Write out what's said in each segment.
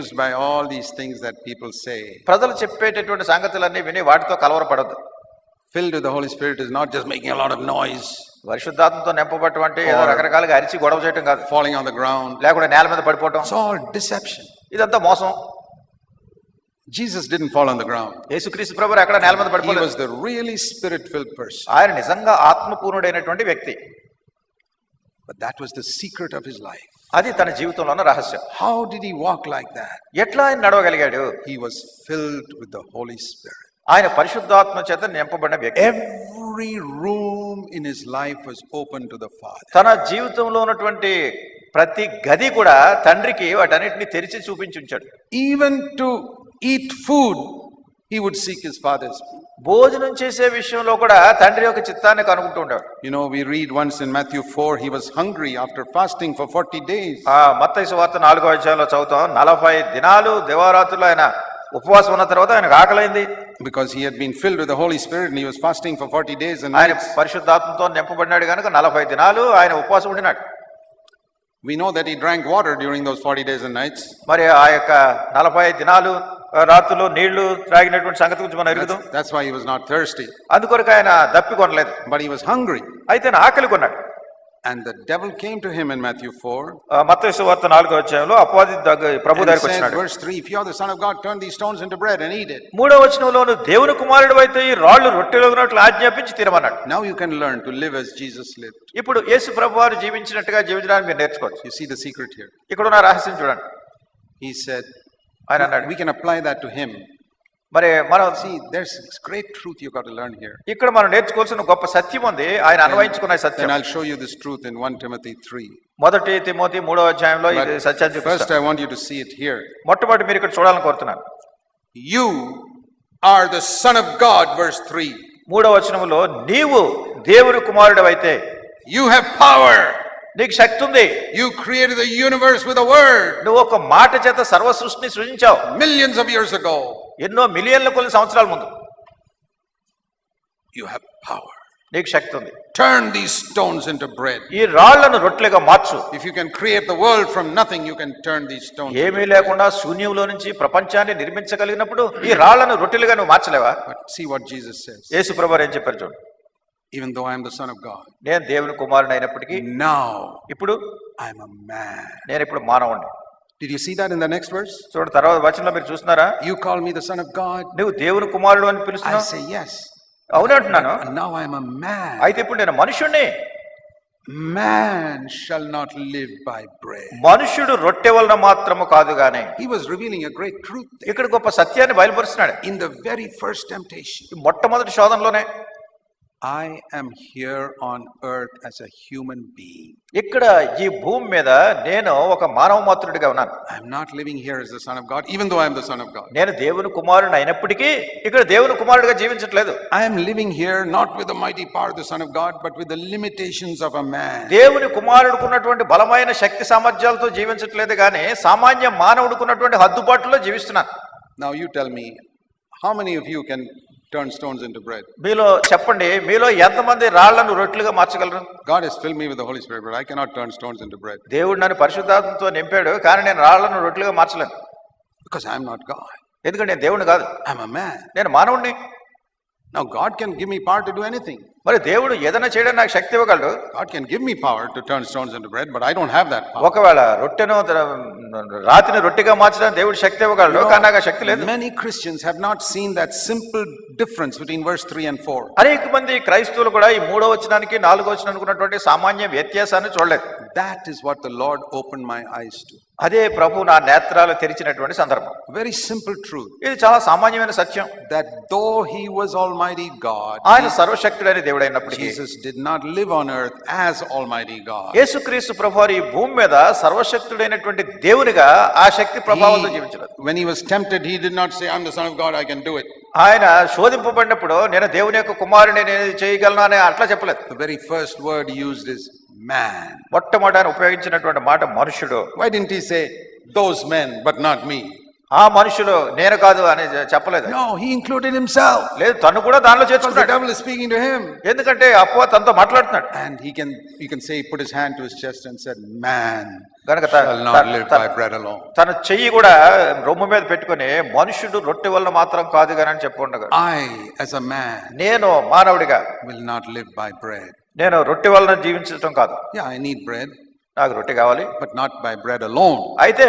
confused by all these things that people say. ప్రజలు చెప్పేటటువంటి సంగతులన్నీ విని వాటితో కలవరపడద్దు. Filled with the Holy Spirit is not just making a lot of noise, పరిశుద్ధాత్మతో నింపబడటం అంటే ఏదో రకరకాలుగా అరిచి గొడవ చేయటం కాదు, falling on the ground, లేకుండా నేల మీద పడిపోవటం. it's all deception. ఇదంతా మోసం. Jesus didn't fall on the ground. యేసుక్రీస్తు ప్రభువు ఎక్కడ నేల మీద He పడిపోలేదు. was the really spirit-filled person. ఆయన నిజంగా ఆత్మపూర్ణుడైనటువంటి వ్యక్తి. But that was the secret of his life. అది తన జీవితంలో ఉన్న రహస్యం. How did he walk like that? ఎట్లా ఆయన నడవగలిగాడు? He was filled with the Holy Spirit. ఆయన పరిశుద్ధాత్మ చేత నింపబడిన వ్యక్తి. Every room in his life was open to the Father. తన జీవితంలో ఉన్నటువంటి ప్రతి గది కూడా తండ్రికి వాటన్నిటిని తెరిచి చూపించి ఉంచాడు. Even to eat food, he would seek his Father's. భోజనం చేసే విషయంలో కూడా తండ్రి యొక్క చిత్తాన్ని కనుగొంటూ ఉంటాడు. You know, we read once in Matthew 4, he was hungry after fasting for 40 days. మత్తయి సువార్త 4వ అధ్యాయంలో చదువుతాం, 40 దినాలు దివారాత్రులు ఆయన ఉపవాసం ఉన్న తర్వాత ఆయనకు ఆకలైంది. Because he had been filled with the Holy Spirit and he was fasting for 40 days and ఆయన nights. పరిశుద్ధాత్మతో నింపబడినాడు కనుక 40 దినాలు ఆయన ఉపవాసం ఉండినాడు. We know that he drank water during those 40 days and nights. మరి ఆ యొక్క 40 దినాలు రాత్రులు నీళ్లు త్రాగినటువంటి సంగతి గురించి మనం ఎరుగుదాం. That's why he was not thirsty. అందుకొరకు ఆయన దప్పి కొనలేదు. But he was hungry. అయితే ఆయన ఆకలి కొన్నాడు. And the devil came to him in Matthew 4. మత్తయి సువార్త 4వ అధ్యాయంలో అపవాది ప్రభు దగ్గరికి వచ్చాడు. Verse 3, if you are the Son of God, turn these stones into bread and eat it. 3వ వచనంలో నువ్వు దేవుని కుమారుడు అయితే ఈ రాళ్లు రొట్టెలగునట్లు ఆజ్ఞాపించి తినమన్నాడు. Now you can learn to live as Jesus lived. ఇప్పుడు యేసు ప్రభువారు జీవించినట్టుగా జీవించడానికి మీరు నేర్చుకోవచ్చు. You see the secret here. ఇక్కడ ఉన్న రహస్యం చూడండి. He said, ఆయన అన్నాడు, we can apply that to him. మరి మనం See, there's great truth you got to learn here. ఇక్కడ మనం నేర్చుకోవాల్సిన గొప్ప సత్యం ఉంది. ఆయన అన్వయించుకున్న సత్యం. And I'll show you this truth in 1 Timothy 3. మొదటి తిమోతి 3వ అధ్యాయంలో ఇది సత్యాన్ని చూపిస్తాను. First I want you to see it here. మొట్టమొదటి మీరు ఇక్కడ చూడాలని కోరుతున్నాను. You are the Son of God, verse 3. 3వ వచనంలో నీవు దేవుని కుమారుడవైతే, you have power. నీకు శక్తి ఉంది. You created the universe with a word. నువ్వు ఒక మాట చేత సర్వ సృష్టిని సృజించావు. Millions of years ago. ఎన్నో మిలియన్ల కొద్ది సంవత్సరాల ముందు. You have power. నీకు శక్తి ఉంది. Turn these stones into bread. ఈ రాళ్లను రొట్టెలుగా మార్చు. If you can create the world from nothing, you can turn these stones. ఏమీ లేకుండా శూన్యంలో నుంచి ప్రపంచాన్ని నిర్మించగలిగినప్పుడు ఈ రాళ్లను రొట్టెలుగా నువ్వు మార్చలేవా? But see what Jesus says. యేసు ప్రభువారు ఏం చెప్పారు చూడండి. Even though I am the Son of God. నేను దేవుని కుమారుని అయినప్పటికీ Now ఇప్పుడు I am a man. నేను ఇప్పుడు మానవుడిని. Did you see that in the next verse? చూడండి తర్వాత వచనంలో మీరు చూస్తున్నారా? You call me the Son of God. నువ్వు దేవుని కుమారుడు అని I పిలుస్తున్నావు. say yes. అవునంటున్నాను. And now I am a man. అయితే ఇప్పుడు నేను మనుషుణ్ణి. Man shall not live by bread. మనుషుడు రొట్టె వలన మాత్రము కాదు గాని. He was revealing a great truth there. ఇక్కడ గొప్ప సత్యాన్ని బయలుపరుస్తున్నాడు. In the very first temptation. మొట్టమొదటి శోధనలోనే I am here on earth as a human being. ఇక్కడ ఈ భూమి మీద నేను ఒక మానవ మాత్రుడిగా ఉన్నాను. I am not living here as the Son of God, even though I am the Son of God. నేను దేవుని కుమారుని అయినప్పటికీ ఇక్కడ దేవుని కుమారుడిగా జీవించట్లేదు. I am living here not with the mighty power of the Son of God, but with the limitations of a man. దేవుని కుమారుడికి ఉన్నటువంటి బలమైన శక్తి సామర్థ్యాలతో జీవించట్లేదు కానీ సామాన్య మానవుడికి ఉన్నటువంటి హద్దుబాటులో జీవిస్తున్నాను. Now you tell me, how many of you can turn stones into bread? మీలో చెప్పండి, మీలో ఎంతమంది రాళ్లను రొట్టెలుగా మార్చగలరు? God has filled me with the Holy Spirit, but I cannot turn stones into bread. దేవుడు నన్ను పరిశుద్ధాత్మతో నింపాడు కానీ నేను రాళ్లను రొట్టెలుగా మార్చలేను. Because I am not God. ఎందుకంటే నేను దేవుడిని కాదు. I am a man. నేను మానవుడిని. Now God can give me power to do anything. మరి దేవుడు ఏదైనా చేయడానికి నాకు శక్తి ఇవ్వగలడు. God can give me power to turn stones into bread, but I don't have that power. ఒకవేళ రొట్టెను రాతిని రొట్టెగా మార్చడానికి దేవుడు శక్తి ఇవ్వగలడు కానీ నాకు శక్తి లేదు. Many Christians have not seen that simple difference between verse 3 and 4. అనేక మంది క్రైస్తవులు కూడా ఈ 3వ వచనానికి 4వ వచనానికి ఉన్నటువంటి సామాన్య వ్యత్యాసాన్ని చూడలేదు. That is what the Lord opened my eyes to. అదే ప్రభు నా నేత్రాలు తెరిచినటువంటి సందర్భం. Very simple truth. ఇది చాలా సామాన్యమైన సత్యం. That though he was Almighty God, ఆయన సర్వశక్తుడైన దేవుడు అయినప్పటికీ Jesus did not live on earth as Almighty God. యేసుక్రీస్తు ప్రభువారు ఈ భూమి మీద సర్వశక్తుడైనటువంటి దేవునిగా ఆ శక్తి ప్రభావంతో జీవించలేదు. When he was tempted, he did not say, I'm the Son of God, I can do it. ఆయన శోధింపబడినప్పుడు నేను దేవుని యొక్క కుమారుని నేను చేయగలను అని అట్లా చెప్పలేదు. The very first word he used is man. మొట్టమొదట ఉపయోగించినటువంటి మాట మనుషుడు. Why didn't he say those men but not me? ఆ మనుషులు నేను కాదు అని చెప్పలేదు. No, he included himself. లేదు, తను కూడా దానిలో Because the చేర్చుకున్నాడు. devil is speaking to him. ఎందుకంటే అపవాది తనతో మాట్లాడుతున్నాడు And you can say, he put his hand to his chest and said, man కనుక shall not live by bread alone. తన చెయ్యి కూడా రొమ్ము మీద పెట్టుకుని మనుషుడు రొట్టె వల్ల మాత్రం కాదు కానీ అని చెప్పుండగా, I as a man నేను మానవుడిగా will not live by bread. నేను రొట్టె వలన జీవించడం కాదు. Yeah, I need bread, నాకు రొట్టె కావాలి, but not by bread alone. అయితే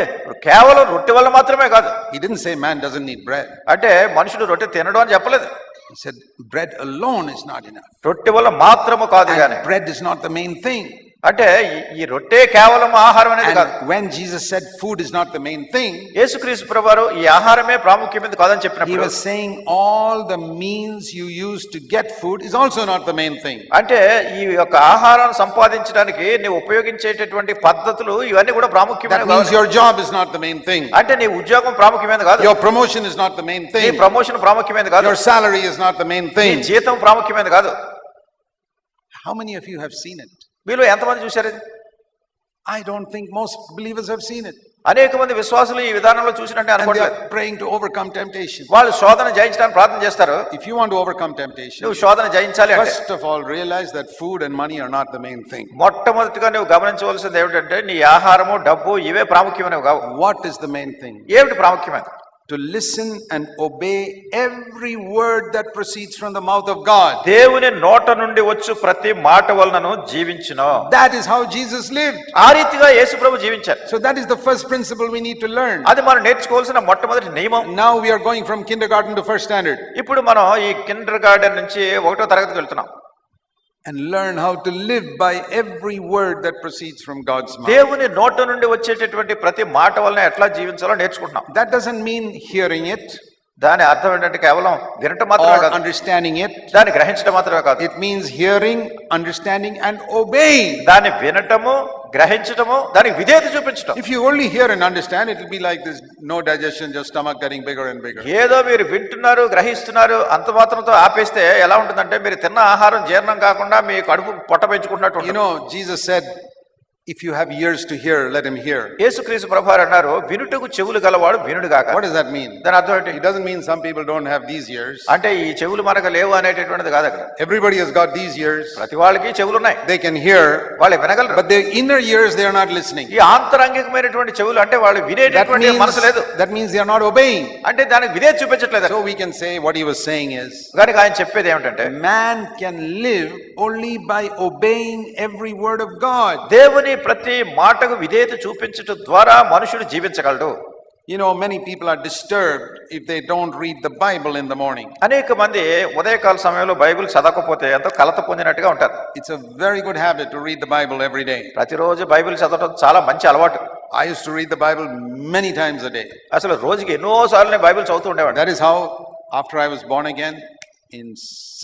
కేవలం రొట్టె వల్ల మాత్రమే కాదు. He didn't say man doesn't need bread. అంటే మనుషుడు రొట్టె తినడం అని చెప్పలేదు. He said bread alone is not enough. రొట్టె వల్ల మాత్రము కాదు కానీ, And bread is not the main thing. అంటే ఈ రొట్టె కేవలం ఆహారం అనేది కాదు. And when Jesus said food is not the main thing, యేసుక్రీస్తు ప్రభువారు ఈ ఆహారమే ప్రాముఖ్యమైనది కాదని he చెప్పినప్పుడు, was saying all the means you use to get food is also not the main thing. అంటే ఈ యొక్క ఆహారాన్ని సంపాదించడానికి నీవు ఉపయోగించేటటువంటి పద్ధతులు ఇవన్నీ కూడా That ప్రాముఖ్యమైనవి means కాదు. your job is not the main thing. అంటే నీ ఉద్యోగం ప్రాముఖ్యమైనది కాదు, Your promotion is not the main నీ thing. ప్రమోషన్ ప్రాముఖ్యమైనది కాదు, Your salary is not the main నీ thing. జీతం ప్రాముఖ్యమైనది కాదు. How many of you have seen it? మీలో ఎంతమంది చూశారు ఇది? I don't think most believers have seen it. అనేక మంది విశ్వాసులు ఈ విధానంలో చూసినట్టే And they అనుకోవట్లేదు. are praying to overcome temptation. వాళ్ళు శోధన జయించడానికి ప్రార్థన చేస్తారు. If you want to overcome temptation, నువ్వు శోధన జయించాలి అంటే first of all realize that food and money are not the main thing. మొట్టమొదటిగా నువ్వు గమనించవలసింది ఏమిటంటే నీ ఆహారము డబ్బు ఇవే ప్రాముఖ్యమైనవి కావు. What is the main thing? ఏమిటి ప్రాముఖ్యమైనది? To listen and obey every word that proceeds from the mouth of God. దేవుని నోట నుండి వచ్చు ప్రతి మాట వలనను జీవించును. That is how Jesus lived. ఆ రీతిగా యేసు ప్రభు జీవించారు. So that is the first principle we need to learn. అది మనం నేర్చుకోవాల్సిన మొట్టమొదటి నియమం. Now we are going from kindergarten to first standard ఇప్పుడు మనం ఈ కిండర్ గార్డెన్ నుంచి 1వ తరగతికి వెళ్తున్నాం. and learn how to live by every word that proceeds from God's mouth. దేవుని నోట నుండి వచ్చేటటువంటి ప్రతి మాట వలన ఎట్లా జీవించాలో నేర్చుకుంటున్నాం. That doesn't mean hearing it దాని అర్థం ఏంటంటే కేవలం వినటం మాత్రమే or కాదు, understanding it. దాన్ని గ్రహించడం మాత్రమే కాదు. It means hearing, understanding and obeying. దాన్ని వినటము, గ్రహించటము, దానికి విధేయత చూపించటం. If you only hear and understand, it will be like this: no digestion, just stomach getting bigger and bigger. ఏదో మీరు వింటున్నారు, గ్రహిస్తున్నారు, అంత మాత్రంతో ఆపేస్తే ఎలా ఉంటుందంటే మీరు తిన్న ఆహారం జీర్ణం కాకుండా మీ కడుపు పొట్ట పెంచుకుంటున్నట్టు You ఉంటుంది. know, Jesus said, if you have ears to hear, let him hear. యేసుక్రీస్తు ప్రభువారు అన్నారు, వినుటకు చెవులు గలవాడు వినుడు గాక. What does that mean? దాని అర్థం ఏంటి? It doesn't mean some people don't have these ears. అంటే ఈ చెవులు మనకు లేవు అనేటటువంటిది కాదు అక్కడ. Everybody has got these ears. ప్రతి వాళ్ళకి చెవులు ఉన్నాయి, They can hear, వాళ్ళు వినగలరు. but their inner ears, they are not listening. ఈ ఆంతరంగికమైనటువంటి చెవులు అంటే వాళ్ళు వినేటటువంటి మనసు లేదు, that means they are not obeying. అంటే దానికి విధేయత చూపించట్లేదు. So we can say what he was saying is, కనుక ఆయన చెప్పేది ఏమిటంటే, man can live only by obeying every word of God. దేవుని ప్రతి మాటకు విధేయత చూపించడం ద్వారా మనుషుడు జీవించగలడు. You know, many people are disturbed if they don't read the Bible in the morning. అనేక మంది ఉదయకాల సమయంలో బైబిల్ చదవకపోతే ఎంతో కలత పొందినట్టుగా ఉంటారు. It's a very good habit to read the Bible every day. ప్రతిరోజు బైబిల్ చదవడం చాలా మంచి అలవాటు. I used to read the Bible many times a day. అసలు రోజుకి ఎన్నో సార్లు నేను బైబిల్ చదువుతూ ఉండేవాడు. That is how, after I was born again, in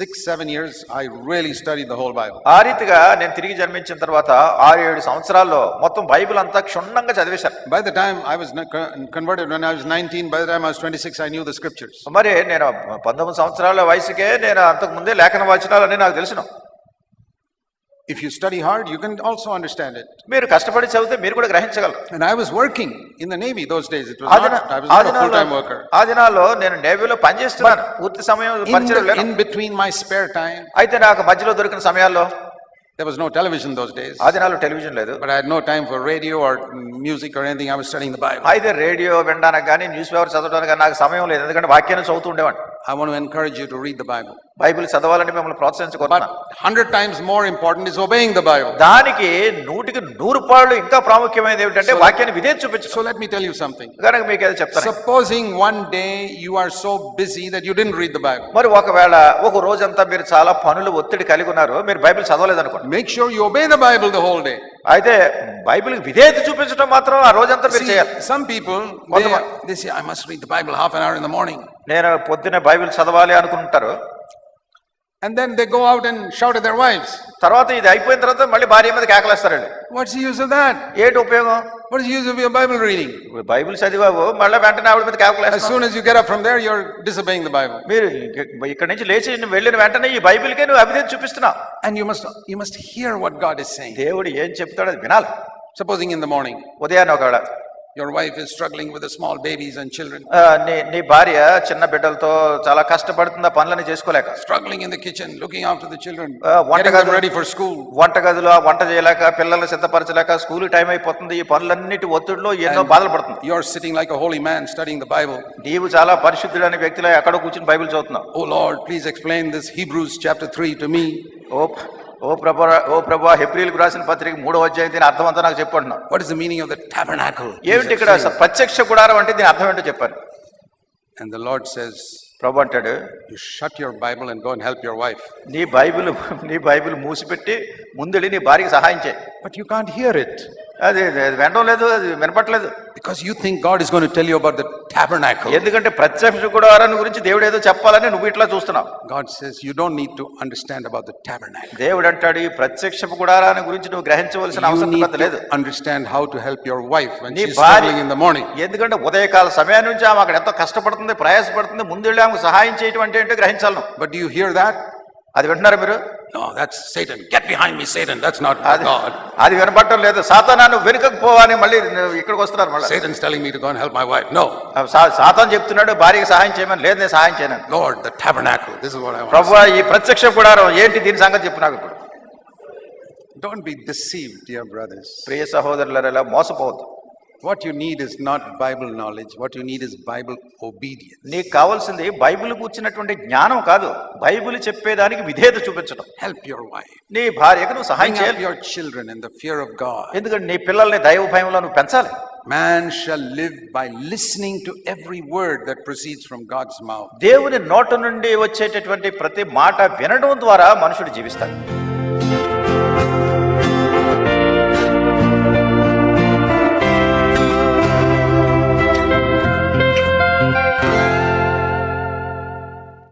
6-7 years, I really studied the whole Bible. ఆ రీతిగా నేను తిరిగి జన్మించిన తర్వాత 6-7 సంవత్సరాల్లో మొత్తం బైబిల్ అంతా క్షుణ్ణంగా చదివేశాను. By the time I was converted, when I was 19, by the time I was 26, I knew the scriptures. మరి నేను 19 సంవత్సరాల వయసుకే నేను అంతకు ముందే లేఖన వచనాలన్నీ నాకు తెలుసును. If you study hard, you can also understand it. మీరు కష్టపడి చదివితే మీరు కూడా గ్రహించగలరు. And I was working in the Navy those days. I was not a full-time worker. ఆ దినాల్లో నేను నేవీలో పనిచేస్తున్నాను, పూర్తి సమయం పరిచయం లేదు. In between my spare time, అయితే నాకు మధ్యలో దొరికిన సమయాల్లో, there was no television those days, ఆ దినాల్లో టెలివిజన్ లేదు, but I had no time for radio or music or anything. I was studying the Bible. అయితే రేడియో వినడానికి కానీ న్యూస్ పేపర్ చదవడానికి కానీ నాకు సమయం లేదు, ఎందుకంటే వాక్యాన్ని చదువుతూ ఉండేవాడిని. I want to encourage you to read the Bible. Bible చదవాలని మిమ్మల్ని But ప్రోత్సహించుకుంటున్నాను. 100 times more important is obeying the Bible. దానికి 100 పాళ్ళు ఇంకా ప్రాముఖ్యమైనది ఏమిటంటే వాక్యాన్ని విధేయత చూపించు. So let me tell you something. కనుక మీకు ఏదో చెప్తాను. Supposing one day you are so busy that you didn't read the Bible. మరి ఒకవేళ ఒక రోజంతా మీరు చాలా పనులు ఒత్తిడి కలిగి ఉన్నారు, మీరు బైబిల్ చదవలేదు అనుకోండి. Make sure you obey the Bible the whole day. అయితే బైబిల్కి విధేయత చూపించడం మాత్రం ఆ రోజంతా మీరు See, చేయాలి. some people, they say, I must read the Bible half an hour in the morning. నేను పొద్దున్నే బైబిల్ చదవాలి అనుకుంటారు. And then they go out and shout at their wives. తర్వాత ఇది అయిపోయిన తర్వాత మళ్ళీ భార్య మీద కేకలేస్తారండి. What's the use of that? ఏంటి ఉపయోగం? What is the use of your Bible reading? ఇప్పుడు బైబిల్ చదివావు, మళ్ళీ వెంటనే ఆవిడ మీద As కేకలేస్తావు. soon as you get up from there, you're disobeying the Bible. మీరు ఇక్కడ నుంచి లేచి నువ్వు వెళ్ళిన వెంటనే ఈ బైబిల్కే నువ్వు అవిధేయత చూపిస్తున్నావు. And you must hear what God is saying. దేవుడు ఏం చెప్తాడో అది వినాలి. Supposing in the morning, ఉదయాన్నే ఒకవేళ Your wife is struggling with the small babies and children, నీ భార్య చిన్న బిడ్డలతో చాలా కష్టపడుతుంది ఆ పనులని చేసుకోలేక, struggling in the kitchen, looking after the children, వంట getting them గదిలో- ready for school. వంటగదిలో ఆ వంట చేయలేక, పిల్లల్ని సిద్ధపరచలేక, స్కూల్ టైం అయిపోతుంది, ఈ పనులన్నిటి ఒత్తిడిలో ఎన్నో బాధలు పడుతుంది. You're sitting like a holy man studying the Bible. నీవు చాలా పరిశుద్ధుడైన వ్యక్తిలో ఎక్కడో కూర్చుని బైబిల్ చదువుతున్నావు. Oh Lord, please explain this Hebrews chapter 3 to me. ఓ ప్రభా హెబ్రీయులకు రాసిన పత్రిక 3వ అధ్యాయం దీని అర్థం అంతా నాకు చెప్పంటున్నావు. What is the meaning of the tabernacle? ఏమిటి ఇక్కడ ప్రత్యక్ష గుడారం అంటే దీని అర్థం ఏంటో చెప్పాను. And the Lord says, ప్రభు అంటాడు, you shut your Bible and go and help your wife. నీ బైబిల్ మూసిపెట్టి ముందెళ్ళి నీ భార్యకి సహాయం చేయి. But you can't hear it. అది వినడం లేదు, అది వినపట్లేదు. Because you think God is going to tell you about the tabernacle. ఎందుకంటే ప్రత్యక్ష గుడారాన్ని గురించి దేవుడు ఏదో చెప్పాలని నువ్వు ఇట్లా చూస్తున్నావు. God says you don't need to understand about the tabernacle. దేవుడు అంటాడు, ఈ ప్రత్యక్ష గుడారాన్ని గురించి నువ్వు గ్రహించవలసిన You అవసరం need లేదు. to understand how to help your wife when నీ she's భార్య struggling in the morning. ఎందుకంటే ఉదయకాల సమయం నుంచి ఆమె అక్కడ ఎంతో కష్టపడుతుంది, ప్రయాసపడుతుంది, ముందెళ్ళి ఆమెకు సహాయం చేయటం అంటే ఏంటో గ్రహించాలి నువ్వు. But do you hear that? అది వింటున్నారా మీరు? No, that's Satan. Get behind me, Satan. That's not God. అది వినపడటం లేదు. సాతాను నువ్వు వెనుకకు పోవని మళ్ళీ ఇక్కడికి వస్తున్నారు. మళ్ళీ Satan's telling me to go and help my wife. No. సాతాను చెప్తున్నాడు భార్యకి సహాయం చేయమని. లేదు, నేను సహాయం చేయను. Lord, the tabernacle. This is what I want. ప్రభువా, ఈ ప్రత్యక్ష గుడారం ఏంటి, దీని సంగతి చెప్పు నాకు ఇప్పుడు. Don't be deceived, dear brothers. ప్రియ సహోదరులారా, మోసపోవద్దు. What you need is not Bible knowledge. What you need is Bible obedience. నీకు కావాల్సింది బైబిల్ కూర్చున్నటువంటి జ్ఞానం కాదు, బైబిల్ చెప్పేదానికి విధేయత చూపించడం. Help your wife. నీ భార్యకు నువ్వు సహాయం Bring up చేయాలి. your children in the fear of God. ఎందుకంటే నీ పిల్లల్ని దైవ భయంలో నువ్వు పెంచాలి. Man shall live by listening to every word that proceeds from God's mouth. దేవుని నోట నుండి వచ్చేటటువంటి ప్రతి మాట వినడం ద్వారా మనుషుడు జీవిస్తాడు.